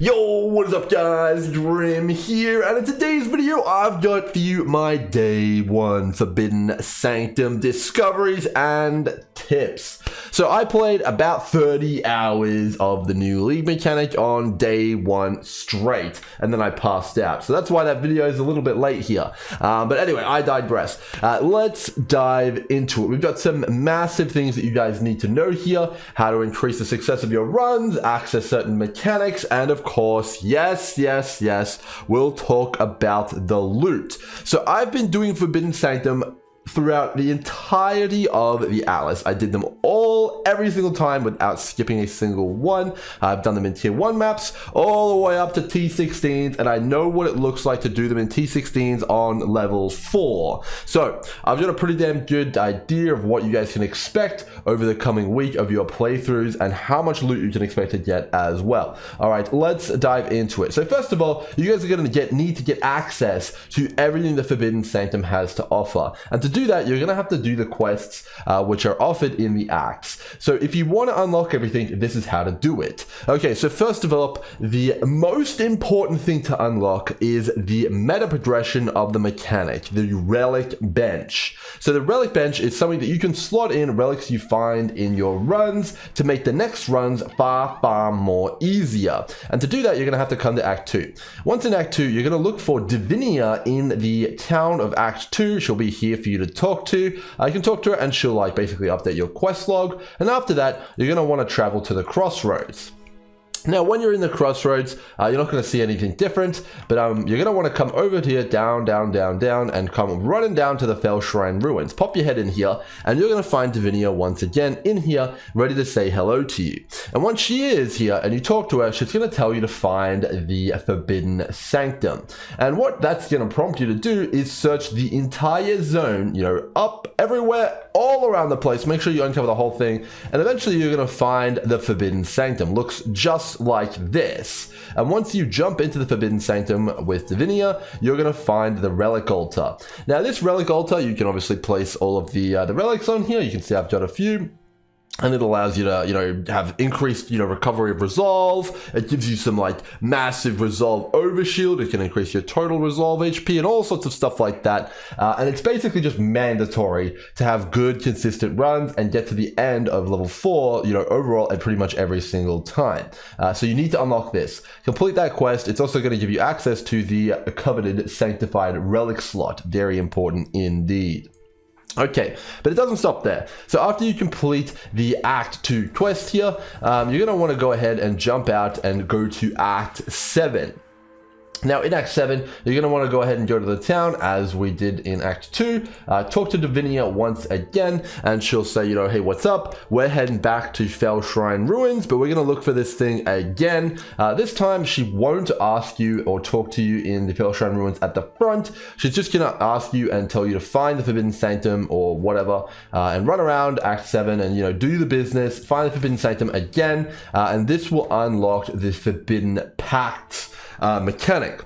Yo, what is up guys, Grim here, and in today's video I've got for you my day one Forbidden Sanctum discoveries and tips. So I played about 30 hours of the new league mechanic on day one straight, and then I passed out. So that's why that video is a little bit late here. But anyway, I digress. Let's dive into it. We've got some massive things that you guys need to know here. How to increase the success of your runs, access certain mechanics, and of course, yes, we'll talk about the loot. So I've been doing Forbidden Sanctum throughout the entirety of the Atlas. I did them all, every single time without skipping a single one. I've done them in tier 1 maps all the way up to T16s, and I know what it looks like to do them in T16s on level 4. So I've got a pretty damn good idea of what you guys can expect over the coming week of your playthroughs and how much loot you can expect to get as well. All right, let's dive into it. So first of all, you guys are going to need to get access to everything the Forbidden Sanctum has to offer. And to do that, you're going to have to do the quests which are offered in the acts. So if you want to unlock everything, this is how to do it. Okay, so first of all, the most important thing to unlock is the meta progression of the mechanic, the Relic bench. So the Relic bench is something that you can slot in relics you find in your runs to make the next runs far more easier. And to do that, you're going to have to come to Act 2. Once in Act 2, you're going to look for Divinia in the town of Act 2. She'll be here for you to talk to. You can talk to her and she'll like basically update your quest log. And after that, you're going to want to travel to the crossroads. Now, when you're in the crossroads, you're not going to see anything different, but you're going to want to come over here, down, and come running down to the Fell Shrine Ruins. Pop your head in here, and you're going to find Divinia once again in here, ready to say hello to you. And once she is here, and you talk to her, she's going to tell you to find the Forbidden Sanctum. And what that's going to prompt you to do is search the entire zone, up, everywhere, all around the place. Make sure you uncover the whole thing, and eventually you're going to find the Forbidden Sanctum. Looks just like this. And once you jump into the Forbidden Sanctum with Divinia, you're going to find the Relic altar. Now this Relic altar, you can obviously place all of the relics on here. You can see I've got a few. And it allows you to, have increased, recovery of resolve. It gives you some massive resolve overshield. It can increase your total resolve HP and all sorts of stuff like that. And it's basically just mandatory to have good, consistent runs and get to the end of level 4, overall at pretty much every single time. So you need to unlock this. Complete that quest. It's also going to give you access to the coveted Sanctified Relic slot. Very important indeed. Okay, but it doesn't stop there. So after you complete the Act 2 quest here, you're going to want to go ahead and jump out and go to Act 7. Now in Act 7, you're going to want to go ahead and go to the town as we did in Act 2. Talk to Divinia once again, and she'll say, hey, what's up? We're heading back to Fell Shrine Ruins, but we're going to look for this thing again. This time, she won't ask you or talk to you in the Fell Shrine Ruins at the front. She's just going to ask you and tell you to find the Forbidden Sanctum or whatever, and run around Act 7 and, do the business, find the Forbidden Sanctum again, and this will unlock the Forbidden Pact mechanic,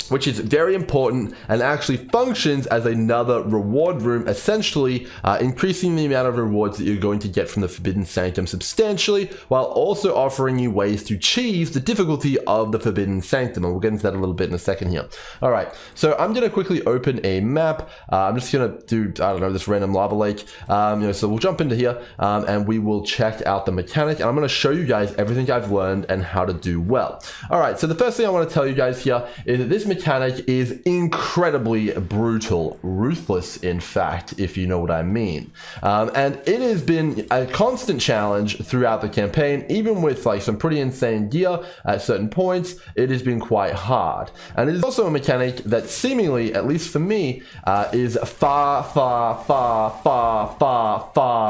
which is very important and actually functions as another reward room, essentially increasing the amount of rewards that you're going to get from the Forbidden Sanctum substantially, while also offering you ways to cheese the difficulty of the Forbidden Sanctum. And we'll get into that a little bit in a second here. All right, so I'm going to quickly open a map. I'm just going to do, this random lava lake. So we'll jump into here and we will check out the mechanic. And I'm going to show you guys everything I've learned and how to do well. All right, so the first thing I want to tell you guys here is that this mechanic is incredibly brutal, ruthless in fact, if you know what I mean. And it has been a constant challenge throughout the campaign, even with some pretty insane gear at certain points. It has been quite hard. And it is also a mechanic that seemingly, at least for me, is far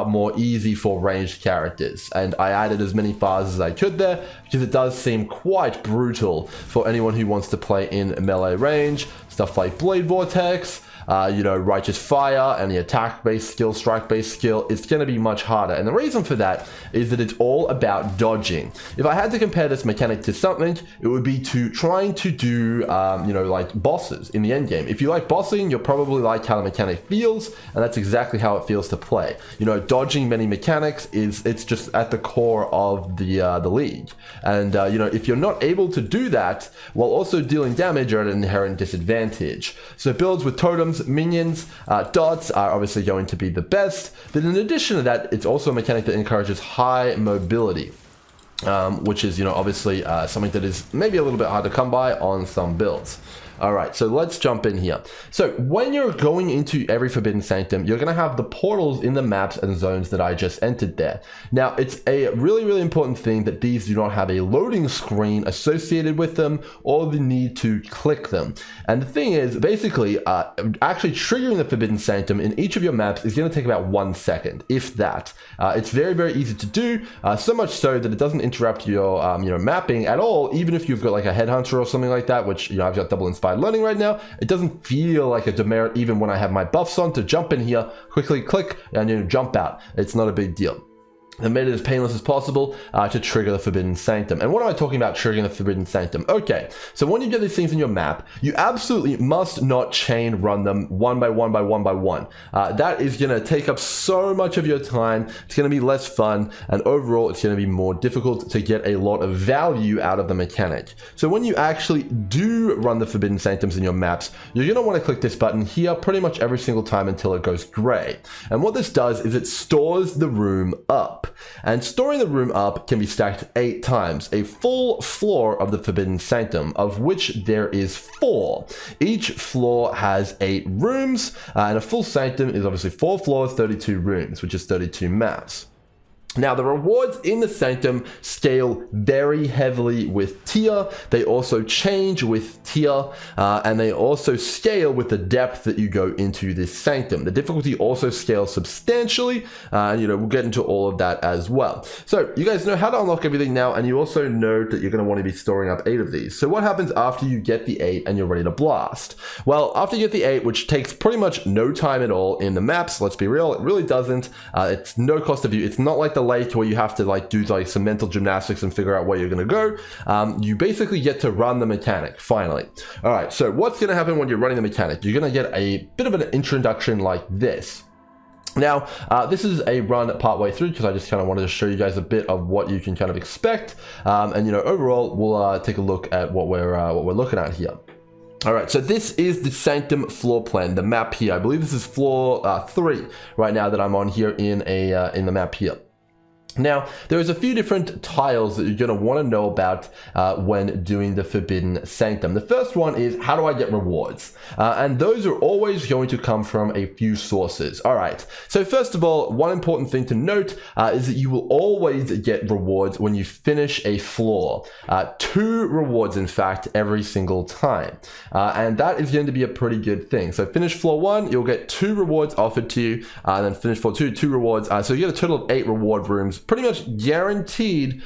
more easy for ranged characters. And I added as many fars as I could there, because it does seem quite brutal for anyone who wants to play in melee range. Stuff like Blade Vortex, Righteous Fire, any attack-based skill, strike-based skill, it's going to be much harder. And the reason for that is that it's all about dodging. If I had to compare this mechanic to something, it would be to trying to do, like bosses in the end game. If you like bossing, you'll probably like how the mechanic feels, and that's exactly how it feels to play. Dodging many mechanics it's just at the core of the league. And if you're not able to do that while also dealing damage, you're at an inherent disadvantage. So builds with totems, minions, dots are obviously going to be the best. But in addition to that, it's also a mechanic that encourages high mobility. Which is, obviously something that is maybe a little bit hard to come by on some builds. All right, so let's jump in here. So when you're going into every Forbidden Sanctum, you're going to have the portals in the maps and zones that I just entered there. Now, it's a really, really important thing that these do not have a loading screen associated with them or the need to click them. And the thing is, basically, actually triggering the Forbidden Sanctum in each of your maps is going to take about 1 second, if that. It's very, very easy to do, so much so that it doesn't interrupt your, mapping at all, even if you've got like a headhunter or something like that, which, I've got double inspired learning right now. It doesn't feel like a demerit even when I have my buffs on to jump in here, quickly click, and jump out. It's not a big deal. They made it as painless as possible to trigger the Forbidden Sanctum. And what am I talking about triggering the Forbidden Sanctum? Okay, so when you get these things in your map, you absolutely must not chain run them one by one by one by one. That is going to take up so much of your time. It's going to be less fun, and overall it's going to be more difficult to get a lot of value out of the mechanic. So when you actually do run the Forbidden Sanctums in your maps, you're going to want to click this button here pretty much every single time until it goes gray. And what this does is it stores the room up. And storing the room up can be stacked 8 times, a full floor of the Forbidden Sanctum, of which there is 4. Each floor has 8 rooms, and a full sanctum is obviously 4 floors, 32 rooms, which is 32 maps. Now, the rewards in the Sanctum scale very heavily with tier. They also change with tier, and they also scale with the depth that you go into this Sanctum. The difficulty also scales substantially, and we'll get into all of that as well. So you guys know how to unlock everything now, and you also know that you're going to want to be storing up 8 of these. So what happens after you get the 8 and you're ready to blast? Well, after you get the 8, which takes pretty much no time at all in the maps, let's be real, it really doesn't. It's no cost of you. It's not like the lake where you have to do some mental gymnastics and figure out where you're going to go. You basically get to run the mechanic finally. All right, so what's going to happen when you're running the mechanic? You're going to get a bit of an introduction like this. Now, this is a run partway through because I just kind of wanted to show you guys a bit of what you can kind of expect. And overall, we'll take a look at what we're looking at here. All right, so this is the Sanctum floor plan, the map here. I believe this is floor 3 right now that I'm on here in the map here. Now, there's a few different tiles that you're going to want to know about when doing the Forbidden Sanctum. The first one is, how do I get rewards? And those are always going to come from a few sources. All right, so first of all, one important thing to note is that you will always get rewards when you finish a floor. 2 rewards, in fact, every single time. And that is going to be a pretty good thing. So finish floor 1, you'll get 2 rewards offered to you, and then finish floor 2, 2 rewards. So you get a total of 8 reward rooms, pretty much guaranteed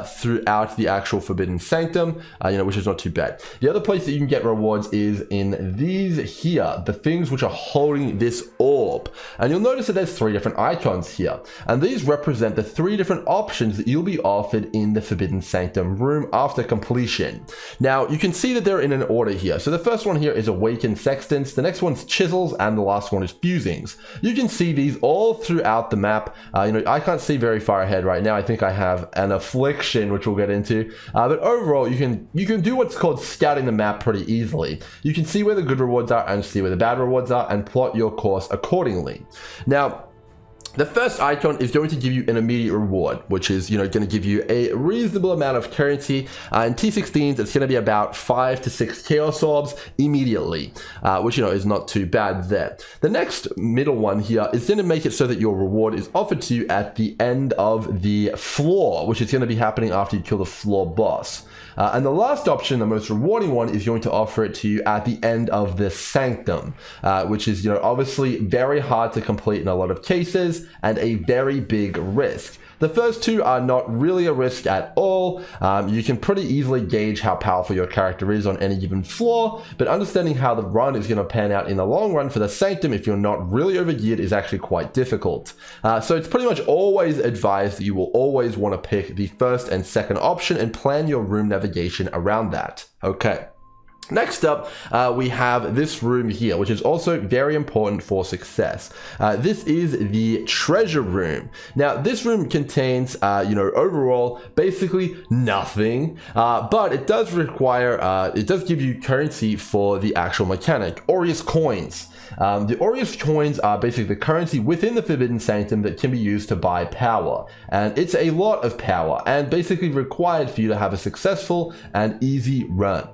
throughout the actual Forbidden Sanctum, which is not too bad. The other place that you can get rewards is in these here, the things which are holding this orb. And you'll notice that there's 3 different icons here. And these represent the 3 different options that you'll be offered in the Forbidden Sanctum room after completion. Now, you can see that they're in an order here. So the first one here is Awakened Sextants, the next one's Chisels, and the last one is Fusings. You can see these all throughout the map. I can't see very far ahead right now. I think I have an Affliction, which we'll get into, but overall you can do what's called scouting the map pretty easily. You can see where the good rewards are and see where the bad rewards are and plot your course accordingly. Now, the first icon is going to give you an immediate reward, which is, going to give you a reasonable amount of currency. In T16s, it's going to be about 5 to 6 Chaos Orbs immediately, which, is not too bad there. The next middle one here is going to make it so that your reward is offered to you at the end of the floor, which is going to be happening after you kill the floor boss. And the last option, the most rewarding one, is going to offer it to you at the end of the Sanctum, which is, obviously very hard to complete in a lot of cases and a very big risk. The first two are not really a risk at all. You can pretty easily gauge how powerful your character is on any given floor, but understanding how the run is going to pan out in the long run for the Sanctum if you're not really overgeared is actually quite difficult. So it's pretty much always advised that you will always want to pick the first and second option and plan your room navigation around that. Okay. Next up, we have this room here, which is also very important for success. This is the treasure room. Now, this room contains, overall, basically nothing, but it does require, it does give you currency for the actual mechanic, Aureus coins. The Aureus coins are basically the currency within the Forbidden Sanctum that can be used to buy power. And it's a lot of power and basically required for you to have a successful and easy run.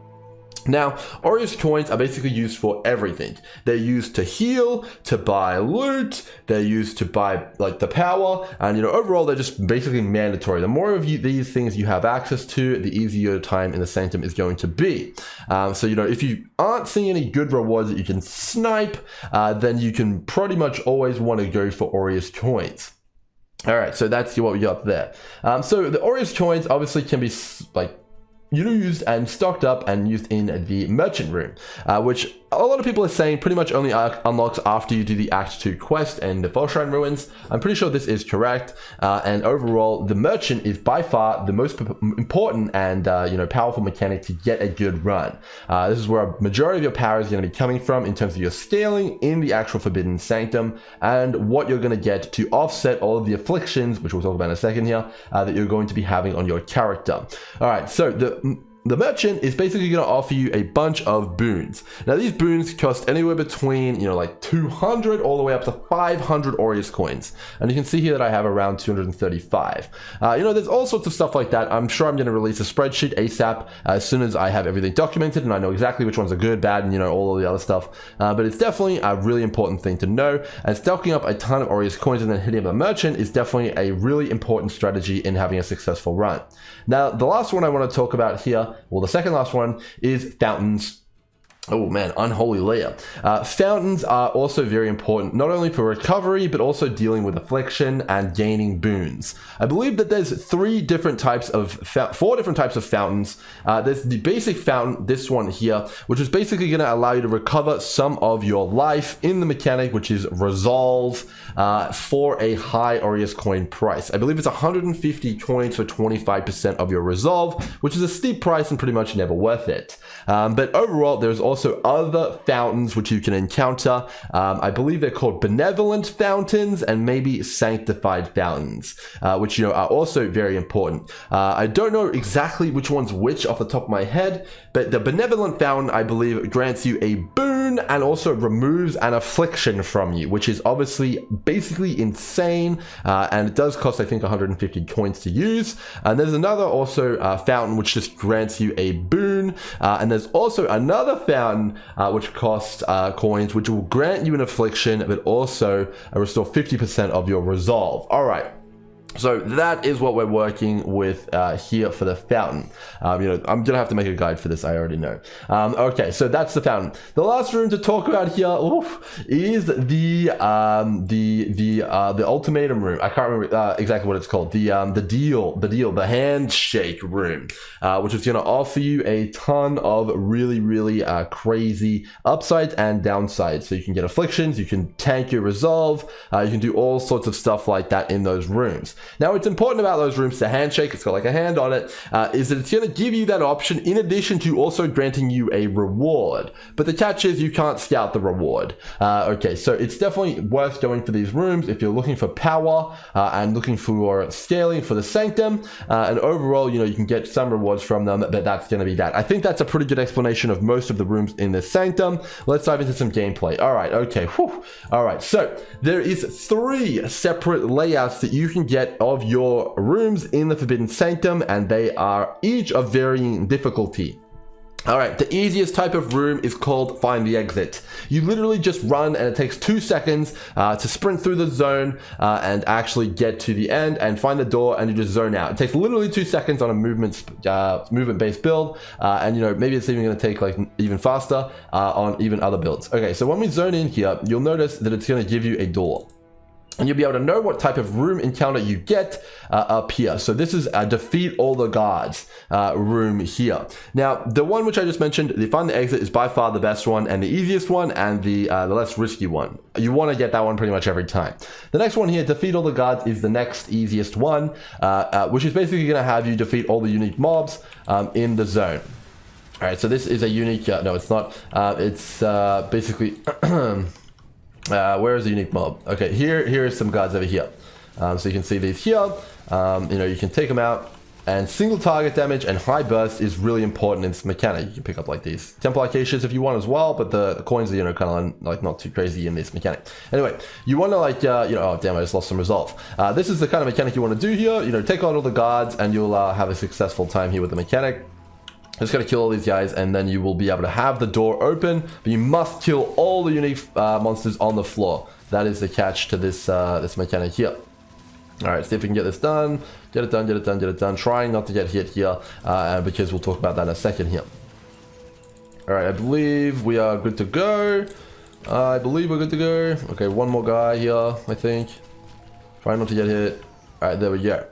Now, Aureus coins are basically used for everything. They're used to heal, to buy loot, they're used to buy like the power, and overall they're just basically mandatory. The more of these things you have access to, the easier your time in the Sanctum is going to be. So if you aren't seeing any good rewards that you can snipe, then you can pretty much always want to go for Aureus coins. Alright, so that's what we got there. So the Aureus coins obviously can be used and stocked up and used in the merchant room, which a lot of people are saying pretty much only unlocks after you do the Act 2 quest and the Fellshrine Ruins. I'm pretty sure this is correct, and overall the merchant is by far the most important and powerful mechanic to get a good run. This is where a majority of your power is going to be coming from in terms of your scaling in the actual Forbidden Sanctum and what you're going to get to offset all of the afflictions, which we'll talk about in a second here, that you're going to be having on your character. Alright, so the merchant is basically going to offer you a bunch of boons. Now these boons cost anywhere between, like 200 all the way up to 500 Aureus coins. And you can see here that I have around 235. There's all sorts of stuff like that. I'm sure I'm going to release a spreadsheet ASAP as soon as I have everything documented and I know exactly which ones are good, bad, and all of the other stuff. But it's definitely a really important thing to know. And stocking up a ton of Aureus coins and then hitting up a merchant is definitely a really important strategy in having a successful run. Now, the last one I want to talk about here, well, the second last one is fountains. Oh man, unholy layer. Fountains are also very important, not only for recovery, but also dealing with affliction and gaining boons. I believe that there's four different types of fountains. There's the basic fountain, this one here, which is basically going to allow you to recover some of your life in the mechanic, which is resolve, for a high Aureus coin price. I believe it's 150 coins for 25% of your resolve, which is a steep price and pretty much never worth it. But overall, there's also other fountains which you can encounter. I believe they're called benevolent fountains and maybe sanctified fountains, which are also very important. I don't know exactly which one's which off the top of my head, but the benevolent fountain, I believe, grants you a boon and also removes an affliction from you, which is obviously basically insane, and it does cost, I think, 150 coins to use. And there's another also fountain which just grants you a boon, and there's also another fountain which costs coins, which will grant you an affliction, but also restore 50% of your resolve. All right. So that is what we're working with here for the fountain. I'm gonna have to make a guide for this, I already know. Okay, so that's the fountain. The last room to talk about here is the ultimatum room. I can't remember exactly what it's called. The handshake room, which is gonna offer you a ton of really crazy upsides and downsides. So you can get afflictions, you can tank your resolve, you can do all sorts of stuff like that in those rooms. Now, what's important about those rooms, the handshake, it's got like a hand on it, is that it's going to give you that option in addition to also granting you a reward. But the catch is you can't scout the reward. Okay, so it's definitely worth going for these rooms if you're looking for power and looking for scaling for the Sanctum. And overall, you can get some rewards from them, but that's going to be that. I think that's a pretty good explanation of most of the rooms in the Sanctum. Let's dive into some gameplay. All right, okay. Whew. All right, so there is 3 separate layouts that you can get of your rooms in the Forbidden Sanctum, and they are each of varying difficulty. Alright, the easiest type of room is called Find the Exit. You literally just run and it takes 2 seconds to sprint through the zone and actually get to the end and find the door, and you just zone out. It takes literally 2 seconds on a movement-based build, and maybe it's even going to take like even faster on even other builds. Okay, so when we zone in here, you'll notice that it's going to give you a door. And you'll be able to know what type of room encounter you get up here. So this is a defeat all the guards room here. Now, the one which I just mentioned, the find the exit, is by far the best one and the easiest one and the less risky one. You want to get that one pretty much every time. The next one here, defeat all the guards, is the next easiest one, which is basically going to have you defeat all the unique mobs in the zone. All right, so this is a unique, no, it's not. It's basically... where is the unique mob? Okay, here is some guards over here. So you can see these here. You can take them out, and single target damage and high burst is really important in this mechanic. You can pick up like these Temple Acacias if you want as well, but the coins are kind of like not too crazy in this mechanic. Anyway, you want to like oh damn, I just lost some resolve. This is the kind of mechanic you want to do here. Take on all the guards, and you'll have a successful time here with the mechanic. Just gotta kill all these guys, and then you will be able to have the door open, but you must kill all the unique monsters on the floor. That is the catch to this this mechanic here. Alright, see if we can get this done. Get it done, get it done, get it done. Trying not to get hit here, because we'll talk about that in a second here. Alright, I believe we are good to go. I believe we're good to go. Okay, one more guy here, I think. Trying not to get hit. Alright, there we go.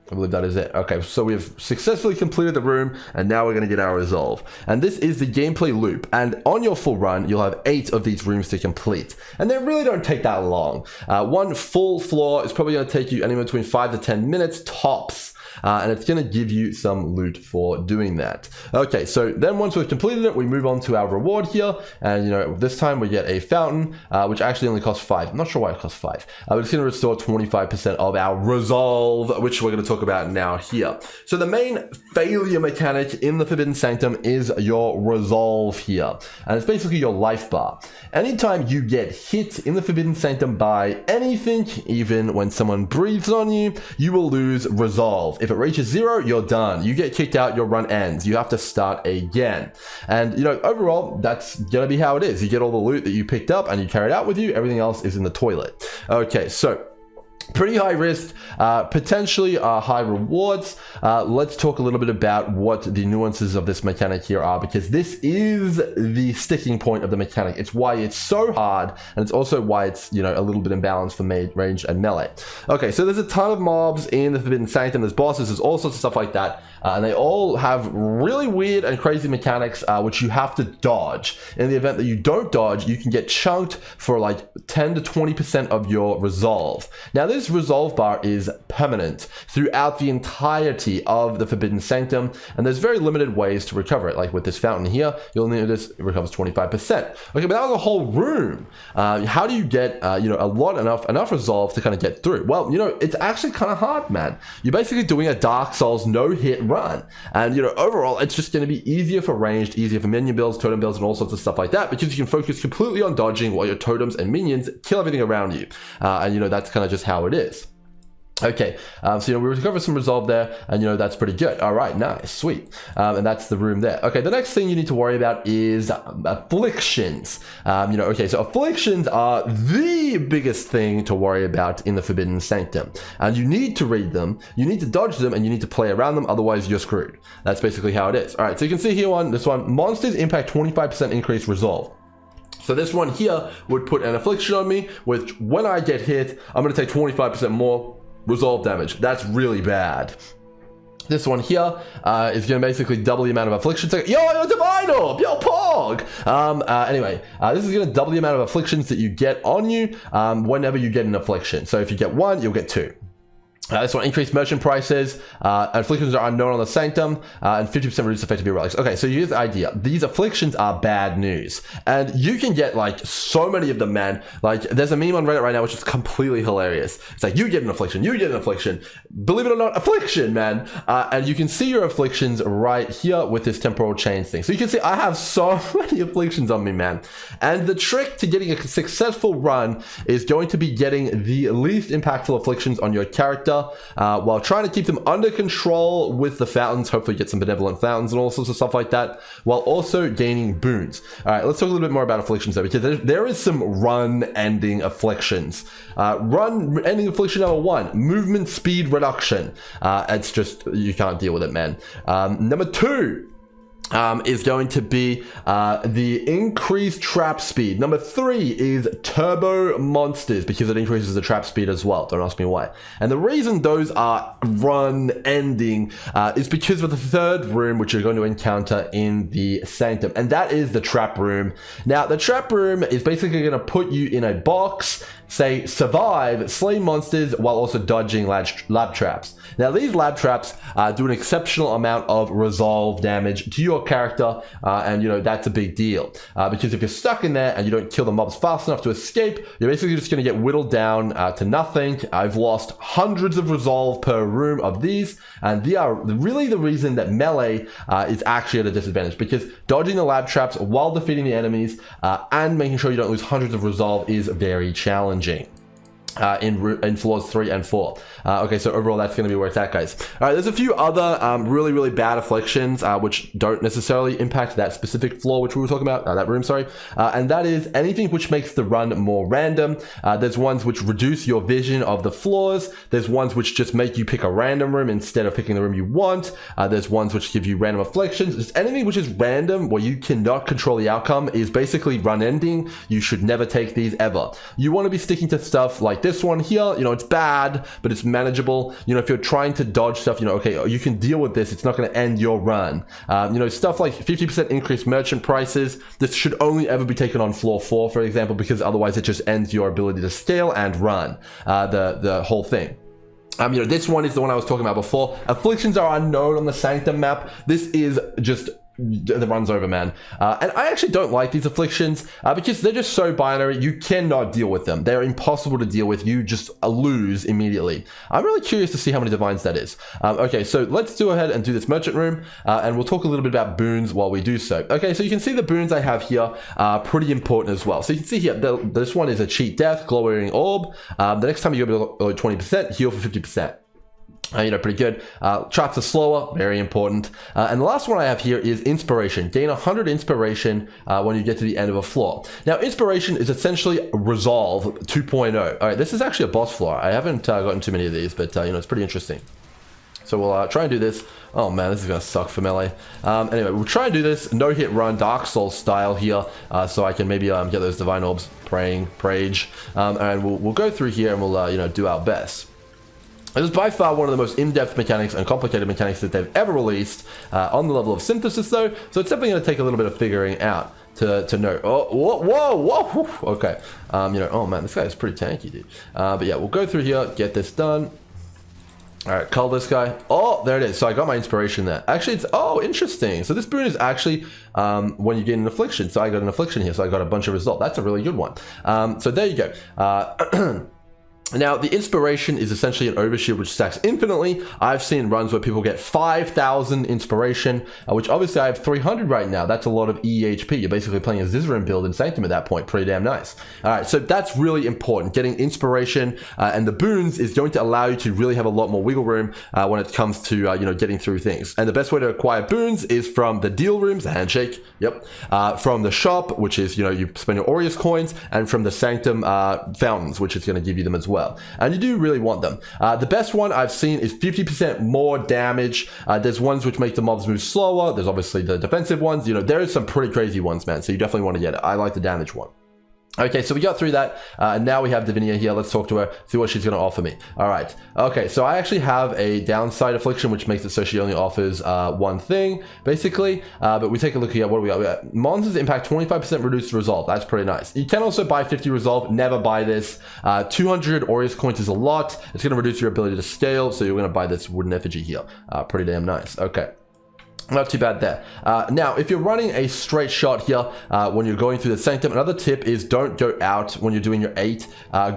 I believe that is it. Okay, so we've successfully completed the room, and now we're going to get our resolve. And this is the gameplay loop. And on your full run, you'll have 8 of these rooms to complete. And they really don't take that long. One full floor is probably going to take you anywhere between 5 to 10 minutes tops. And it's going to give you some loot for doing that. Okay, so then once we've completed it, we move on to our reward here. And, this time we get a fountain, which actually only costs 5. I'm not sure why it costs 5. But it's going to restore 25% of our resolve, which we're going to talk about now here. So the main failure mechanic in the Forbidden Sanctum is your resolve here. And it's basically your life bar. Anytime you get hit in the Forbidden Sanctum by anything, even when someone breathes on you, you will lose resolve. If it reaches 0, you're done. You get kicked out, your run ends. You have to start again. And, overall, that's going to be how it is. You get all the loot that you picked up and you carried out with you. Everything else is in the toilet. Okay, so... pretty high risk, potentially high rewards. Let's talk a little bit about what the nuances of this mechanic here are, because this is the sticking point of the mechanic. It's why it's so hard, and it's also why it's, a little bit imbalanced for range and melee. Okay, so there's a ton of mobs in the Forbidden Sanctum. There's bosses, there's all sorts of stuff like that. And they all have really weird and crazy mechanics, which you have to dodge. In the event that you don't dodge, you can get chunked for like 10 to 20% of your resolve. Now, this resolve bar is permanent throughout the entirety of the Forbidden Sanctum, and there's very limited ways to recover it. Like with this fountain here, you'll notice it recovers 25%. Okay, but that was a whole room. How do you get, enough resolve to kind of get through? Well, it's actually kind of hard, man. You're basically doing a Dark Souls no-hit run, and overall, it's just going to be easier for ranged, easier for minion builds, totem builds, and all sorts of stuff like that, because you can focus completely on dodging while your totems and minions kill everything around you. And that's kind of just how it is. Okay, so we recovered some resolve there, and that's pretty good. All right, nice, sweet. And that's the room there. Okay, the next thing you need to worry about is afflictions. Okay, so afflictions are the biggest thing to worry about in the Forbidden Sanctum, and you need to read them, you need to dodge them, and you need to play around them, otherwise you're screwed. That's basically how it is. All right, so you can see here on this one, monsters impact 25% increased resolve. So this one here would put an affliction on me, which when I get hit, I'm going to take 25% more resolve damage. That's really bad. This one here is going to basically double the amount of afflictions. Yo, Divine Orb! Yo, Pog! Anyway, this is going to double the amount of afflictions that you get on you whenever you get an affliction. So if you get 1, you'll get 2. This one, increased merchant prices, afflictions are unknown on the Sanctum, and 50% reduced effectively relics. Okay, so here's the idea. These afflictions are bad news, and you can get like so many of them, man. Like there's a meme on Reddit right now which is completely hilarious. It's like, you get an affliction, you get an affliction. Believe it or not, affliction, man. And you can see your afflictions right here with this temporal chains thing. So you can see I have so many afflictions on me, man. And the trick to getting a successful run is going to be getting the least impactful afflictions on your character, while trying to keep them under control with the fountains. Hopefully get some benevolent fountains and all sorts of stuff like that, while also gaining boons. All right, let's talk a little bit more about afflictions though, because there is some run-ending afflictions. Run-ending affliction number 1, movement speed reduction. It's just, you can't deal with it, man. Number 2, is going to be the increased trap speed. Number 3 is turbo monsters, because it increases the trap speed as well. Don't ask me why. And the reason those are run ending is because of the 3rd room, which you're going to encounter in the Sanctum, and that is the trap room. Now, the trap room is basically going to put you in a box, say survive, slay monsters while also dodging lab traps. Now, these lab traps do an exceptional amount of resolve damage to your character, and you know that's a big deal, because if you're stuck in there and you don't kill the mobs fast enough to escape, you're basically just going to get whittled down to nothing. I've lost hundreds of resolve per room of these, and they are really the reason that melee is actually at a disadvantage, because dodging the lab traps while defeating the enemies and making sure you don't lose hundreds of resolve is very challenging. In floors 3 and 4. Okay, so overall that's going to be where it's at, guys. All right, there's a few other really bad afflictions which don't necessarily impact that specific floor which we were talking about, that room, sorry, and that is anything which makes the run more random. There's ones which reduce your vision of the floors. There's ones which just make you pick a random room instead of picking the room you want. There's ones which give you random afflictions. Just anything which is random where you cannot control the outcome is basically run ending. You should never take these ever. You want to be sticking to stuff like this one here. You know, it's bad, but it's manageable. You know, if you're trying to dodge stuff, you know, okay, you can deal with this. It's not going to end your run. You know, stuff like 50% increased merchant prices. This should only ever be taken on floor 4, for example, because otherwise it just ends your ability to scale and run the whole thing. You know, this one is the one I was talking about before. Afflictions are unknown on the Sanctum map. This is just the run's over, man. And I actually don't like these afflictions because they're just so binary. You cannot deal with them. They're impossible to deal with. You just lose immediately. I'm really curious to see how many divines that is. Okay, so let's go ahead and do this merchant room, and we'll talk a little bit about boons while we do so. Okay, so you can see the boons I have here are pretty important as well. So you can see here, this one is a cheat death, glowing orb. The next time you go below 20%, heal for 50%. You know, pretty good. Charts are slower, very important. And the last one I have here is inspiration. Gain 100 inspiration when you get to the end of a floor. Now, inspiration is essentially resolve 2.0. All right, this is actually a boss floor. I haven't gotten too many of these, but you know, it's pretty interesting. So we'll try and do this. Oh man, this is gonna suck for melee. Anyway, we'll try and do this no-hit run, Dark Souls style here, so I can maybe get those divine orbs, praying, prage, and we'll go through here and we'll you know, do our best. It is by far one of the most in-depth mechanics and complicated mechanics that they've ever released on the level of synthesis, though, so it's definitely going to take a little bit of figuring out to know. Oh, whoa, okay. You know, oh man, this guy is pretty tanky, dude. But yeah, we'll go through here, get this done. All right, cull this guy. Oh, there it is. So I got my inspiration there. Actually, it's, oh, interesting. So this boon is actually when you get an affliction. So I got an affliction here, so I got a bunch of result. That's a really good one. So there you go. Now, the inspiration is essentially an overshield which stacks infinitely. I've seen runs where people get 5,000 inspiration, which obviously I have 300 right now. That's a lot of EHP. You're basically playing a Zizrim build in Sanctum at that point. Pretty damn nice. All right, so that's really important. Getting inspiration and the boons is going to allow you to really have a lot more wiggle room when it comes to you know, getting through things. And the best way to acquire boons is from the deal rooms, the handshake, yep, from the shop, which is, you know, you spend your Aureus coins, and from the Sanctum fountains, which is going to give you them as well. And you do really want them. The best one I've seen is 50% more damage. There's ones which make the mobs move slower. There's obviously the defensive ones. You know, there is some pretty crazy ones, man. So you definitely want to get it. I like the damage one. Okay, so we got through that, and now we have Divinia here. Let's talk to her, see what she's going to offer me. All right. Okay, so I actually have a downside affliction, which makes it so she only offers one thing, basically. But we take a look here. What do we got? We got monsters impact 25% reduced resolve. That's pretty nice. You can also buy 50 resolve. Never buy this. 200 Aureus coins is a lot. It's going to reduce your ability to scale, so you're going to buy this wooden effigy here. Pretty damn nice. Okay. Not too bad there. Now, if you're running a straight shot here, when you're going through the Sanctum, another tip is don't go out when you're doing your 8.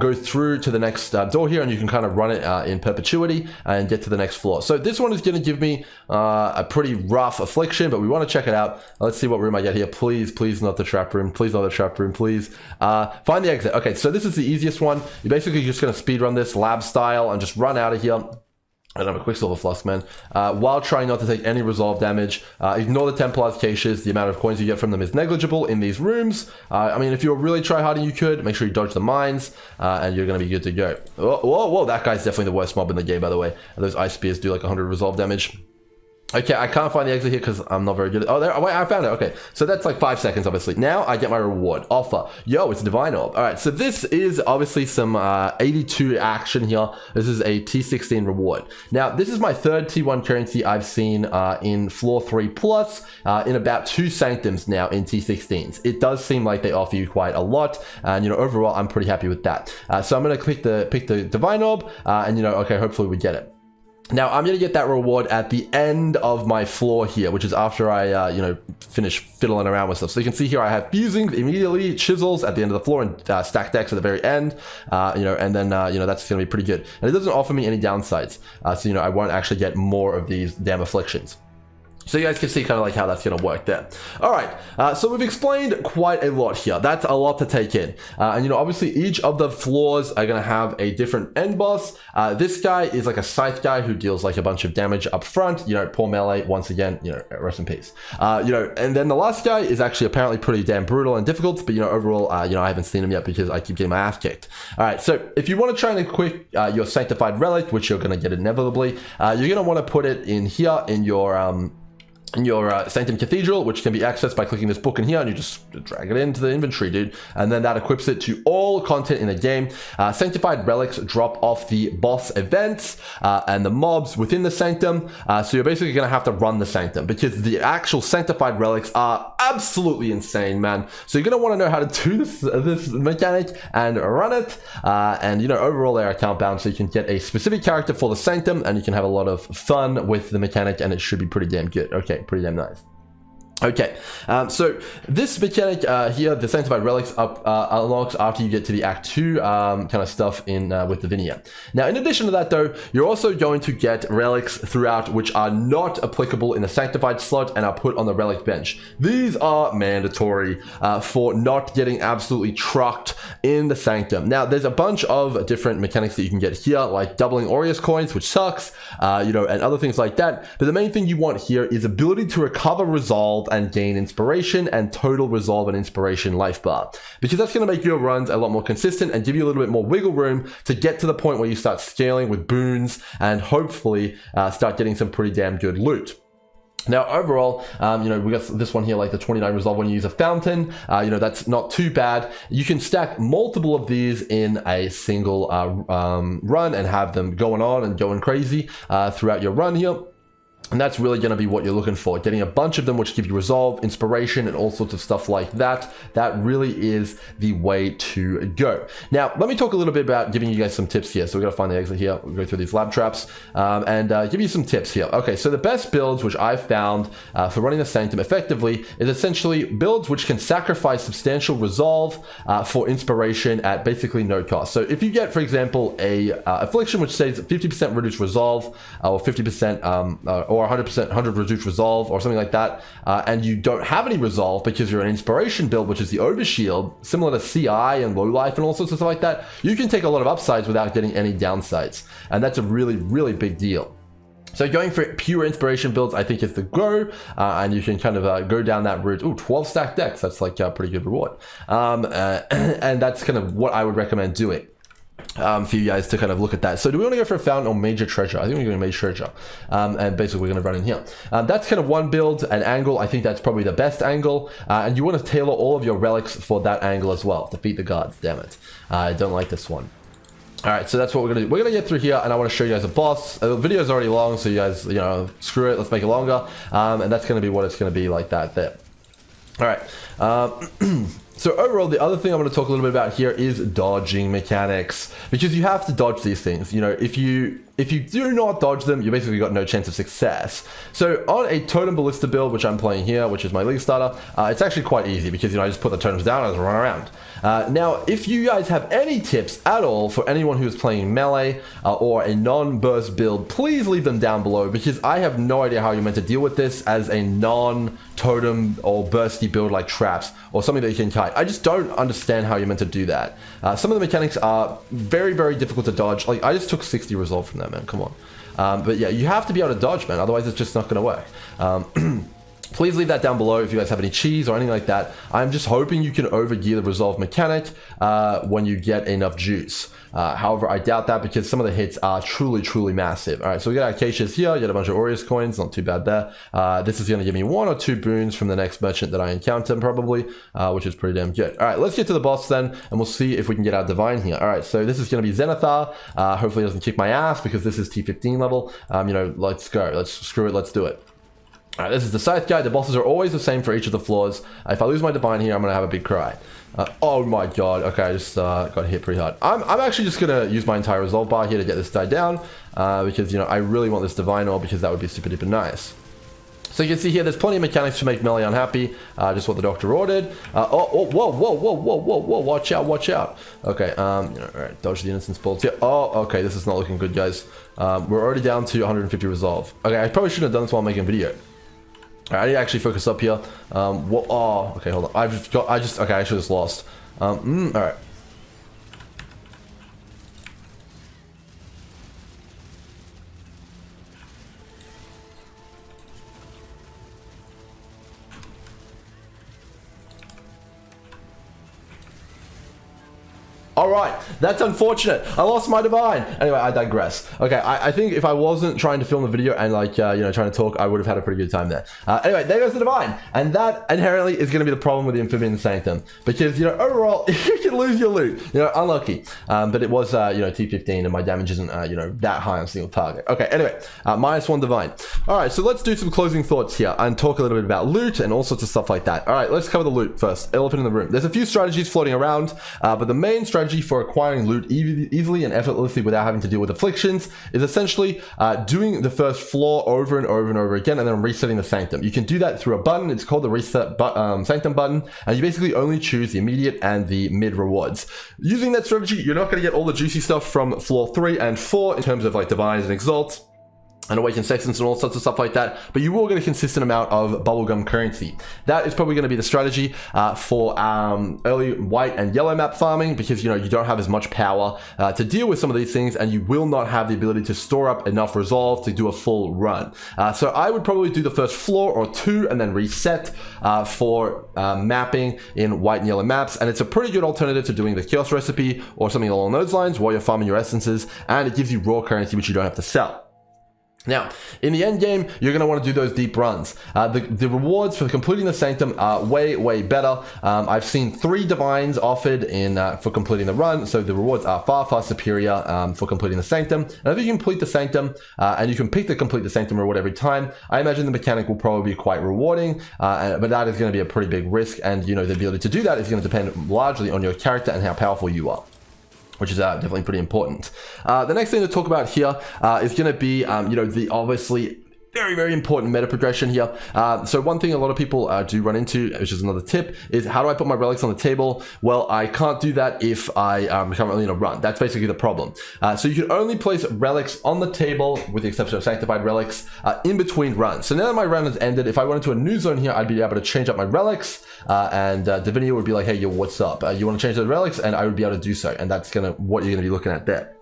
Go through to the next door here, and you can kind of run it in perpetuity and get to the next floor. So this one is going to give me a pretty rough affliction, but we want to check it out. Let's see what room I get here. Please, please not the trap room. Please not the trap room, please. Find the exit. Okay, so this is the easiest one. You're basically just going to speed run this lab style and just run out of here. I don't have a Quicksilver Flusk, man. While trying not to take any resolve damage. Ignore the Templar's caches. The amount of coins you get from them is negligible in these rooms. I mean, if you're really tryharding, you could. Make sure you dodge the mines, and you're going to be good to go. Whoa, whoa, that guy's definitely the worst mob in the game, by the way. Those ice spears do like 100 resolve damage. Okay, I can't find the exit here because I'm not very good. Oh, there. Wait, I found it. Okay, so that's like 5 seconds, obviously. Now I get my reward. Offer. Yo, it's a Divine Orb. All right, so this is obviously some 82 action here. This is a T16 reward. Now, this is my third T1 currency I've seen in Floor 3 Plus in about 2 Sanctums now in T16s. It does seem like they offer you quite a lot, and, you know, overall, I'm pretty happy with that. So I'm going to pick the Divine Orb, and, you know, okay, hopefully we get it. Now, I'm going to get that reward at the end of my floor here, which is after I, you know, finish fiddling around with stuff. So you can see here I have fusings immediately, chisels at the end of the floor, and stack decks at the very end, you know, and then, you know, that's going to be pretty good. And it doesn't offer me any downsides. So, you know, I won't actually get more of these damn afflictions. So you guys can see kind of like how that's going to work there. All right, so we've explained quite a lot here. That's a lot to take in. And, you know, obviously each of the floors are going to have a different end boss. This guy is like a scythe guy who deals like a bunch of damage up front. You know, poor melee, once again, you know, rest in peace. You know, and then the last guy is actually apparently pretty damn brutal and difficult, but, you know, overall, you know, I haven't seen him yet because I keep getting my ass kicked. All right, so if you want to try and equip your Sanctified Relic, which you're going to get inevitably, you're going to want to put it in here in your Sanctum Cathedral, which can be accessed by clicking this book in here, and you just drag it into the inventory, dude. And then that equips it to all content in the game. Sanctified relics drop off the boss events and the mobs within the Sanctum. So you're basically going to have to run the Sanctum because the actual Sanctified relics are absolutely insane, man. So you're going to want to know how to do this mechanic and run it. And, you know, overall they're account bound, so you can get a specific character for the Sanctum, and you can have a lot of fun with the mechanic, and it should be pretty damn good. Okay. Pretty damn nice. Okay, so this mechanic here, the Sanctified Relics, unlocks after you get to the Act 2 kind of stuff in with the Vinia. Now, in addition to that, though, you're also going to get relics throughout which are not applicable in the Sanctified slot and are put on the Relic bench. These are mandatory for not getting absolutely trucked in the Sanctum. Now, there's a bunch of different mechanics that you can get here, like doubling Aureus coins, which sucks, you know, and other things like that. But the main thing you want here is ability to recover resolve and gain inspiration and total resolve and inspiration life bar, because that's going to make your runs a lot more consistent and give you a little bit more wiggle room to get to the point where you start scaling with boons and hopefully start getting some pretty damn good loot. Now, overall, you know, we got this one here, like the 29 resolve when you use a fountain. You know, that's not too bad. You can stack multiple of these in a single run and have them going on and going crazy throughout your run here. And that's really going to be what you're looking for, getting a bunch of them which give you resolve, inspiration, and all sorts of stuff like that. That really is the way to go. Now, let me talk a little bit about giving you guys some tips here. So we're going to find the exit here. We'll go through these lab traps and give you some tips here. Okay, so the best builds which I've found for running the Sanctum effectively is essentially builds which can sacrifice substantial resolve for inspiration at basically no cost. So if you get, for example, a affliction which says 50% reduced resolve or 50% or 100% 100 reduced resolve or something like that, and you don't have any resolve because you're an inspiration build, which is the overshield, similar to CI and low life and all sorts of stuff like that, you can take a lot of upsides without getting any downsides, and that's a really, really big deal. So going for pure inspiration builds, I think, is the go, and you can kind of go down that route. Ooh, 12 stack decks, that's like a pretty good reward, and that's kind of what I would recommend doing. For you guys to kind of look at that. So do we want to go for a fountain or major treasure? I think we're going to major treasure, and basically we're going to run in here. That's kind of one build, an angle. I think that's probably the best angle, and you want to tailor all of your relics for that angle as well. Defeat the gods, damn it. I don't like this one. All right, so that's what we're going to do. We're going to get through here, and I want to show you guys a boss. The video is already long, so you guys, you know, screw it. Let's make it longer, and that's going to be what it's going to be like that there. All right. So overall, the other thing I'm going to talk a little bit about here is dodging mechanics, because you have to dodge these things. You know, if you do not dodge them, you basically got no chance of success. So on a totem ballista build, which I'm playing here, which is my league starter, it's actually quite easy because, you know, I just put the totems down and I just run around. Now, if you guys have any tips at all for anyone who's playing melee or a non-burst build, please leave them down below, because I have no idea how you're meant to deal with this as a non-totem or bursty build like traps or something that you can kite. I just don't understand how you're meant to do that. Some of the mechanics are very, very difficult to dodge. Like, I just took 60 resolve from that, man. Come on. But yeah, you have to be able to dodge, man. Otherwise, it's just not going to work. Please leave that down below if you guys have any cheese or anything like that. I'm just hoping you can overgear the resolve mechanic when you get enough juice. However, I doubt that because some of the hits are truly massive. All right, so we got Acacias here. You get a bunch of Aureus coins. Not too bad there. This is going to give me 1 or 2 boons from the next merchant that I encounter probably, which is pretty damn good. All right, let's get to the boss then, and we'll see if we can get our divine here. All right, so this is going to be Zenithar. Hopefully it doesn't kick my ass because this is T15 level. You know, let's go. Let's screw it. Let's do it. All right, this is the Scythe guy. The bosses are always the same for each of the floors. If I lose my divine here, I'm going to have a big cry. Oh my god. Okay, I just got hit pretty hard. I'm actually just going to use my entire resolve bar here to get this guy down because, you know, I really want this divine orb because that would be super duper nice. So you can see here, there's plenty of mechanics to make melee unhappy. Just what the doctor ordered. Whoa, watch out. Okay, you know, all right, dodge the innocence bolts here. Oh, okay, this is not looking good, guys. We're already down to 150 resolve. Okay, I probably shouldn't have done this while making a video. All right, I need to actually focus up here. Oh, okay, hold on. Okay, I should have just lost. All right. All right, that's unfortunate. I lost my divine. Anyway, I digress. Okay, I think if I wasn't trying to film the video and like, you know, trying to talk, I would have had a pretty good time there. Anyway, there goes the divine. And that inherently is going to be the problem with the Amphibian Sanctum. Because, you know, overall, you can lose your loot. You know, unlucky. But it was, you know, T15 and my damage isn't, you know, that high on single target. Okay, anyway, -1 divine. All right, so let's do some closing thoughts here and talk a little bit about loot and all sorts of stuff like that. All right, let's cover the loot first. Elephant in the room. There's a few strategies floating around, but the main strategy for acquiring loot easily and effortlessly without having to deal with afflictions is essentially doing the first floor over and over again and then resetting the sanctum. You can do that through a button. It's called the reset sanctum button, and you basically only choose the immediate and the mid rewards. Using that strategy, you're not going to get all the juicy stuff from floor 3 and 4 in terms of like divines and exalts and awakened sextants and all sorts of stuff like that, but you will get a consistent amount of bubblegum currency. That is probably going to be the strategy for early white and yellow map farming, because, you know, you don't have as much power to deal with some of these things, and you will not have the ability to store up enough resolve to do a full run. So I would probably do the first floor or 2 and then reset for mapping in white and yellow maps, and it's a pretty good alternative to doing the chaos recipe or something along those lines while you're farming your essences, and it gives you raw currency which you don't have to sell. Now, in the end game, you're going to want to do those deep runs. The rewards for completing the Sanctum are way better. I've seen 3 divines offered in for completing the run, so the rewards are far superior for completing the Sanctum. And if you complete the Sanctum, and you can pick to complete the Sanctum reward every time, I imagine the mechanic will probably be quite rewarding, but that is going to be a pretty big risk, and, you know, the ability to do that is going to depend largely on your character and how powerful you are, which is definitely pretty important. The next thing to talk about here is going to be, you know, the obviously very important meta progression here. So one thing a lot of people do run into, which is another tip, is how do I put my relics on the table? Well, I can't do that if I am currently in a run. That's basically the problem. So you can only place relics on the table, with the exception of sanctified relics, in between runs. So now that my run has ended, if I went into a new zone here, I'd be able to change up my relics, and Divinity would be like, hey, yo, what's up? You want to change the relics? And I would be able to do so. And that's what you're going to be looking at there.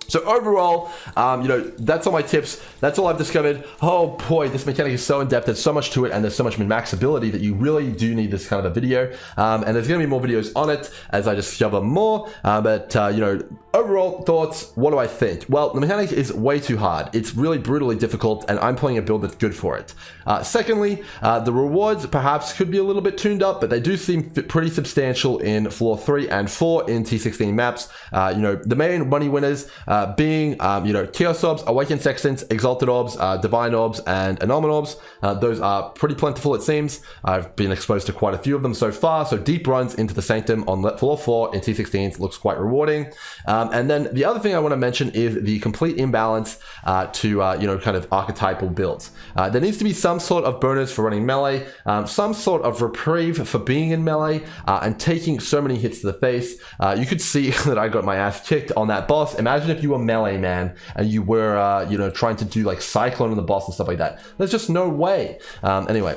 So overall, you know, that's all my tips. That's all I've discovered. Oh boy, this mechanic is so in-depth. There's so much to it, and there's so much min-maxability that you really do need this kind of a video. And there's going to be more videos on it as I discover more. You know, overall thoughts, what do I think? Well, the mechanic is way too hard. It's really brutally difficult, and I'm playing a build that's good for it. Secondly, the rewards perhaps could be a little bit tuned up, but they do seem pretty substantial in floor 3 and 4 in T16 maps. You know, the main money winners being, you know, Chaos Orbs, Awakened Sextants, Exalted Orbs, Divine Orbs, and Anomalous Orbs. Those are pretty plentiful, it seems. I've been exposed to quite a few of them so far, so deep runs into the Sanctum on floor 4 in T16s looks quite rewarding. And then the other thing I want to mention is the complete imbalance to, you know, kind of archetypal builds. There needs to be some sort of bonus for running melee, some sort of reprieve for being in melee, and taking so many hits to the face. You could see that I got my ass kicked on that boss. Imagine if you were melee, man, and you were, you know, trying to do like Cyclone on the boss and stuff like that. There's just no way. Anyway.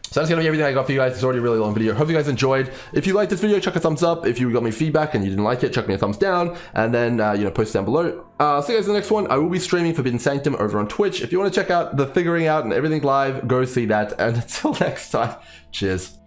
So that's going to be everything I got for you guys. It's already a really long video. Hope you guys enjoyed. If you liked this video, chuck a thumbs up. If you got me feedback and you didn't like it, chuck me a thumbs down. And then, you know, post down below. See you guys in the next one. I will be streaming Forbidden Sanctum over on Twitch. If you want to check out the figuring out and everything live, go see that. And until next time, cheers.